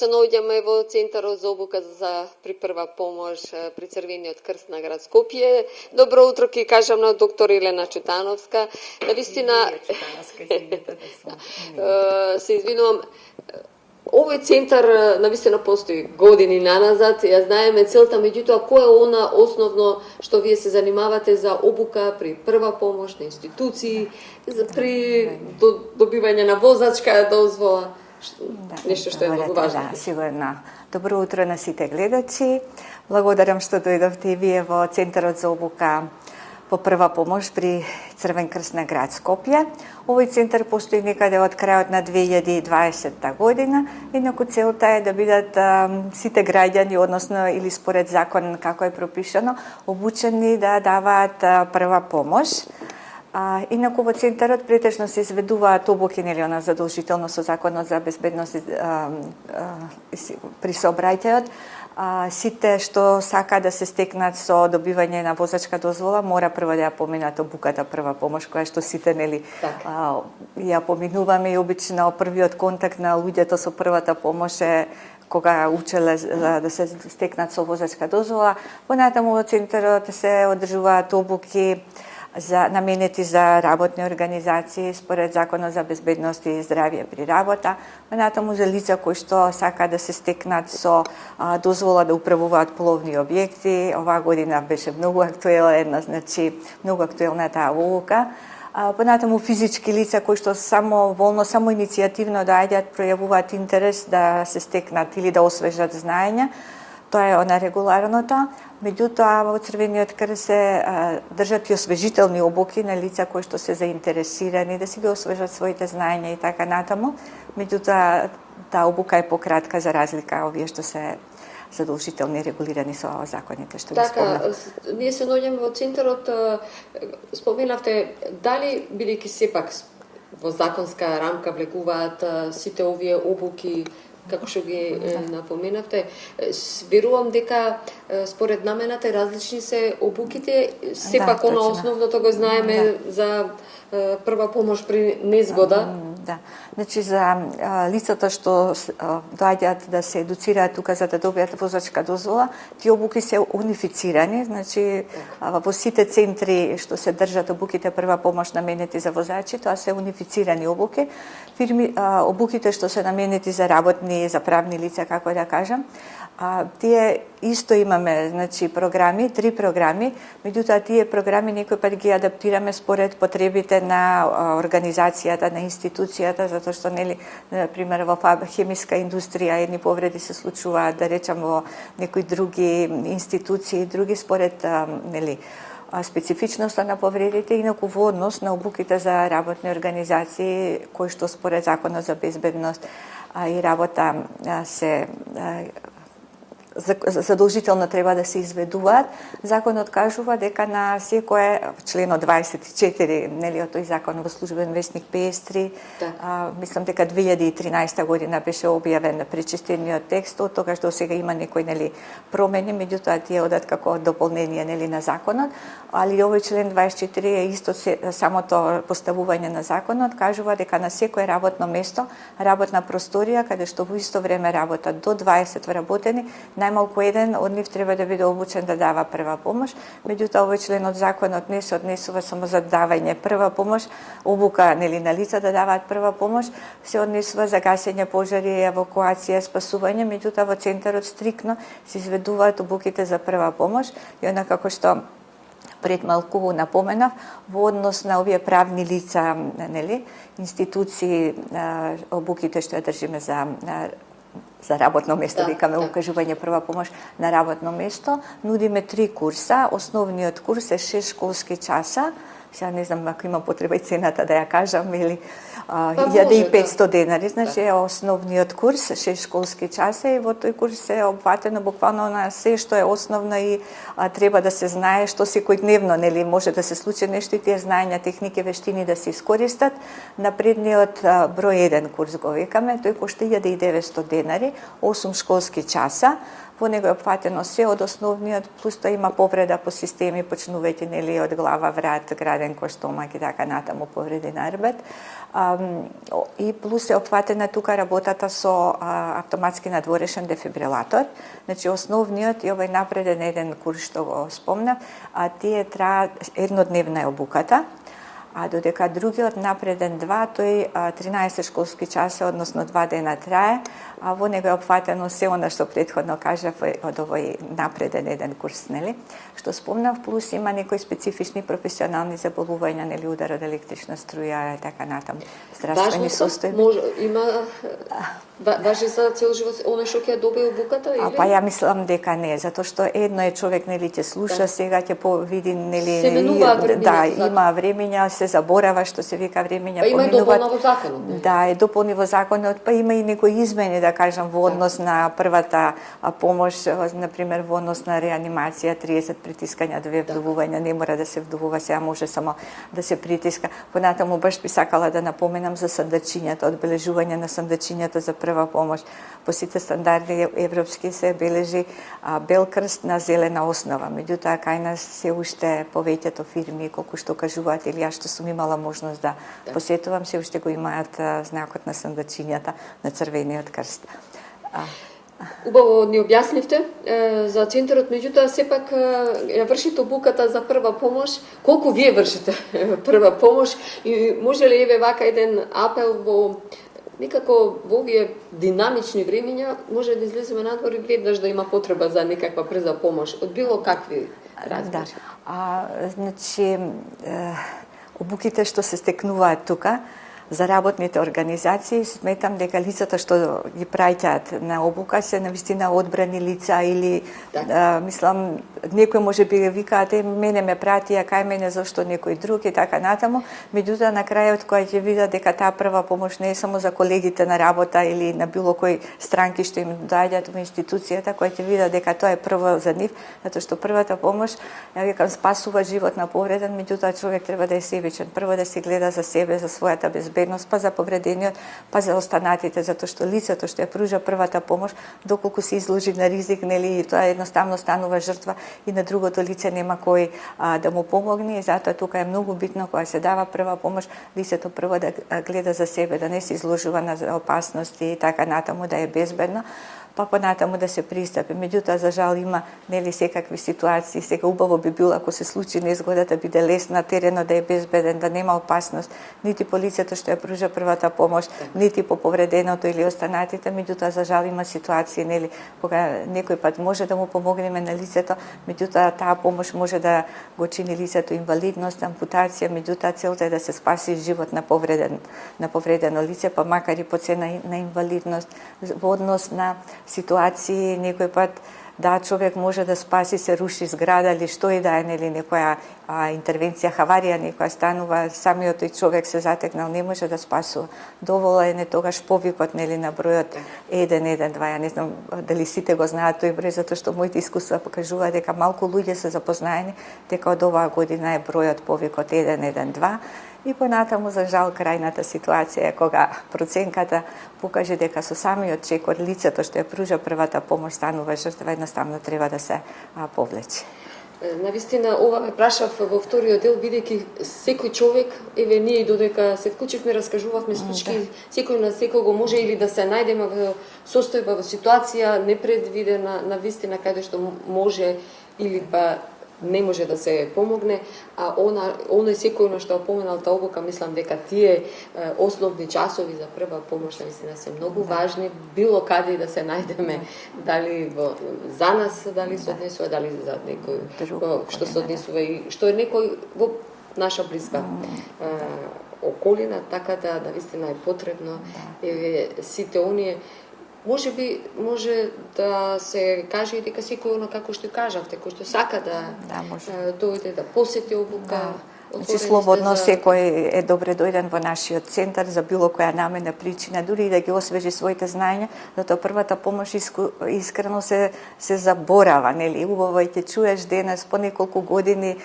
Се наоѓаме во Центарот за обука за припрва помош при Црвениот крст на град Скопје. Добро утро ќе кажам на доктор Елена Чутановска. Навистина се извинувам. Овој центар навистина постои години наназад. Ја знаеме целта, меѓутоа кој е она основно што вие се занимавате за обука при прва помош на институции, при добивање на возачка дозвола? Нешто што е многу важно. Да, сигурно. Добро утро на сите гледачи. Благодарам што дојдовте и вие во Центарот за обука по прва помош при Црвен крст на град Скопје. Овој центар постои некаде од крајот на 2020 година. Инаку целта е да бидат сите граѓани, односно или според закон како е пропишано, обучени да даваат прва помош. Инаку во центарот претежно се изведуваат обуки, нели она задолжително со законот за безбедност при сообраќајот. Сите што сака да се стекнат со добивање на возачка дозвола мора прво да ја поминат обуката прва помош, која што сите нели ја поминуваме и обично првиот контакт на луѓето со првата помош е кога учеле да се стекнат со возачка дозвола. Понатаму во центарот се одржуваат обуки наменети за работни организации според Законот за безбедност и здравје при работа, понатаму за лица кои што сака да се стекнат со дозвола да управуваат половни објекти. Оваа година беше многу актуелна, значи многу актуелна таа обука. Понатаму физички лица кои што само волно, само иницијативно доаѓаат, пројавуваат интерес да се стекнат или да освежат знаења. Тоа е она регуларното. Меѓутоа, во Црвениот крст се држат и освежителни обуки на лица кои што се заинтересирани да си ги освежат своите знаења и така натаму. Меѓутоа, таа обука е пократка за разлика овие што се задолжителни регулирани со законите што ги спомнав. Така, ние се наоѓаме во центарот, споменавте, дали бидејќи сепак во законска рамка влегуваат сите овие обуки, како што ги напоменавте, верувам дека според намената различни се обуките, сепак она основното го знаеме за прва помош при незгода. Да. Значи за лицата што доаѓаат да се едуцираат тука за да добијат возачка дозвола, тие обуки се унифицирани, значи во сите центри што се држат обуките прва помош наменети за возачи, тоа се унифицирани обуки. Обуките што се наменети за работни, за правни лица, како да кажам, тие исто имаме, значи програми, 3 програми, меѓутоа тие програми некој пат ги адаптираме според потребите на организацијата, на институцијата, затоа што нели на пример во хемиска индустрија едни повреди се случуваат, да речам во некои други институции, други според нели специфичноста на повредите, инаку во однос на обуките за работни организации кои што според законот за безбедност и работа се задолжително треба да се изведуваат. Законот кажува дека на секое, членот 24, нели од тој закон во службен весник 53, мислам дека 2013 година беше објавен пречистениот текст, од тогаш до сега има некои нели промени, меѓутоа тие одат како дополнение нели на законот, али овој член 24 е исто самото поставување на законот, кажува дека на секое работно место, работна просторија каде што во исто време работат до 20 вработени, најмалку еден од нив треба да биде обучен да дава прва помош, меѓутоа овој член од законот не се однесува само за давање прва помош, обука нели на лица да даваат прва помош, се однесува за гасење пожари, евакуација, спасување, меѓутоа во центарот стрикно се изведуваат обуките за прва помош и она како што пред малку напоменав, во однос на овие правни лица, нели, институции, обуките што ја држиме за работно место, викаме укажување прва помош на работно место, нудиме 3 курса. Основниот курс е 6 школски часа. Сега не знам ако има потреба и цената да ја кажам, или 1500 денари, значи е основниот курс, 6 школски часа и во тој курс е опфатено буквално на се што е основно и треба да се знае што секојдневно, нели, може да се случи нешто и тие знаења, техники, вештини да се искористат. Напредниот број 1 курс го викаме, тој кошта 1900 денари, 8 школски часа. Во него е опфатено се од основниот, плюс тоа има повреда по системи, почнувајќи нели од глава, врат, градина, даден кој стомак и така натаму повреди на рбет. И плюс е опфатена тука работата со автоматски надворешен дефибрилатор. Значи основниот и овој напреден еден курс што го спомнав, тие траат еднодневна обуката, а додека другиот напреден 2, тој 13 школски часа, односно 2 дена трае, а во него е опфатено се она што претходно кажав од овој напреден еден курс, нели? Што спомнав, плюс има некои специфични професионални заболувања, нели, удар од електрична струја и така натаму. Здравствени состојби. Има важи за цел живот оној што ќе добие обуката или? Па ја мислам дека не, затоа што едно е човек, нели, ќе слуша, сега ќе повиди, нели, се менуваат времињата. Има времиња, се заборава што се вика времиња, има и дополни во законот. Да, е дополни во законот, па има и некои измени, да кажам, во однос на првата помош, например, во однос на реанимација, 30 притискања до вдувувања, не мора да се вдувува, сега може само да се притиска. Понатаму баш би сакала да напоменам за сандачињата, одбележување на сандачињата за прва помош. По сите стандарди европски се бележи бел крст на зелена основа. Меѓутоа, кај нас се уште повеќето фирми, колку што кажуваат, или јас што сум имала можност да посетувам, се уште го имаат знакот на сандачињата на црвениот крст. Убаво ни објаснивте за центарот, меѓутоа сепак ја вршите обуката за прва помош. Колку вие вршите прва помош и може ли еве вака еден апел во некако во овие динамични времиња може да излеземе надвор и веднаш да има потреба за некаква брза помош од било какви размери? Да. Значи обуките што се стекнуваат тука за работните организации, сметам дека лицата што ги праќаат на обука се навистина одбрани лица или мислам некој може би викаат мене ме пратија кај мене зашто некој друг и така натаму, меѓутоа на крајот кога ќе видат дека таа прва помош не е само за колегите на работа или на било кој странки што им доаѓаат во институцијата, кои ќе видат дека тоа е прво за нив, затоа што првата помош, ја викам, спасува живот на повреден, меѓутоа човек треба да е себичен, прво да се гледа за себе, за својата безбедност, па за повредениот, па за останатите, затоа што лицето што ја пружа првата помош, доколку се изложи на ризик, нели, тоа едноставно станува жртва и на другото лице нема кој да му помогне, и затоа тука е многу битно кога се дава прва помош, лицето прво да гледа за себе, да не се изложува на опасности и така натаму, да е безбедно, па понатаму да се пристапи. Меѓутоа, за жал, има нели секакви ситуации. Сега убаво би било ако се случи незгодата, биде лесна, теренот да е безбеден, да нема опасност, нити по лицето што ја пружа првата помош, нити по повреденото или останатите. Меѓутоа, за жал, има ситуации нели кога некој пат може да му помогнеме на лицето, меѓутоа таа помош може да го чини лицето инвалидност, ампутација, меѓутоа целта е да се спаси живот на повредено лице, па макар и по цена на инвалидност. Во однос на ситуации некој пат да човек може да спаси, се руши зграда или што и да е, нели, некоја интервенција, хаварија некоја станува, самиот тој човек се затекнал, не може да спасува. Доволен е тогаш повикот, нели, на бројот 112. Ја не знам дали сите го знаат тој број, затоа што моите искуства покажуваат дека малку луѓе се запознаени дека од оваа година е бројот повикот 112. И понатаму, за жал, крајната ситуација е кога проценката покаже дека со самиот чек од лицето што ја пружа првата помош станува жртва, едноставно треба да се повлече. Навистина, ова ме прашав во вториот дел, бидејќи секој човек, еве ние додека се вклучивме, раскажувавме случаи, секој на секого може или да се најдеме во состојба, во ситуација непредвидена, навистина, каде што може или па не може да се помогне, а оној секој што поминал таа обука, мислам дека тие основни часови за прва помош навистина се многу важни, било каде да се најдеме, дали за нас, дали се однесува, дали за некој што се однесува и што е некој во наша блиска околина, така да навистина е потребно сите оние. Може би може да се каже и дека секој оно како што кажавте, кој што сака да дојде да посети обука. Значи, слободно секој е добре дојден во нашиот центар за било која намена причина, дури и да ги освежи своите знаења, затоа првата помош искрено се заборава, нели? Убаво ќе чуеш денес по неколку години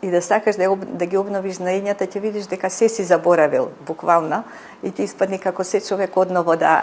и да сакаш да ги обновиш знаењата, ќе видиш дека се си заборавил, буквално, и ти испадне како се човек одново да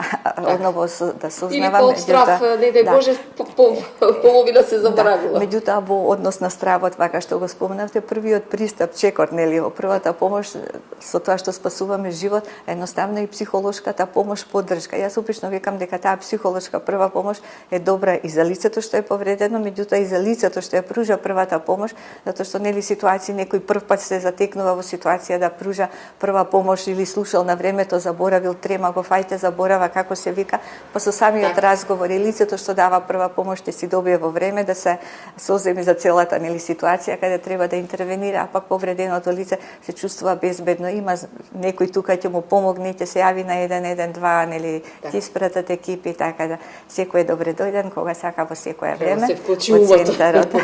сознава. Или по отстрав, не дај Боже, половина се заборавила. Меѓутоа во однос на стравот, вака што го спомнавте, првиот пристап чекор, нели, во првата помош со тоа што спасуваме живот, едноставно и психолошката помош, поддршка. Јас обично викам дека таа психолошка прва помош е добра и за лицето што е повредено, меѓутоа и за лицето што ја пружа првата помош, затоа што нели ситуации некој прв пат се затекнува во ситуација да пружа прва помош или слушал на времето, заборавил, трема го фајте, заборава како се вика, па со самиот разговор и лицето што дава прва помош ќе си добие во време да се соземи за целата нели ситуација каде треба да интервенира, а пак повреденото лице се чувствува безбедно, има некој тука ќе му помогне, ќе се јави на 112, нели ќе испратат екипи, така да секој е добре дојден кога сака во секое време. Во центарот,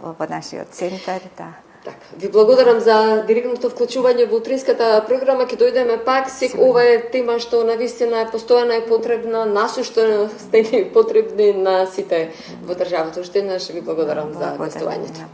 во нашиот центар, да. Так, ви благодарам за директното вклучување во утринската програма. Ќе дојдеме пак. Ова е тема што навистина е постојана и потребна, насушно сте потребни на сите во државата. Уште еднаш ви благодарам за гостувањето.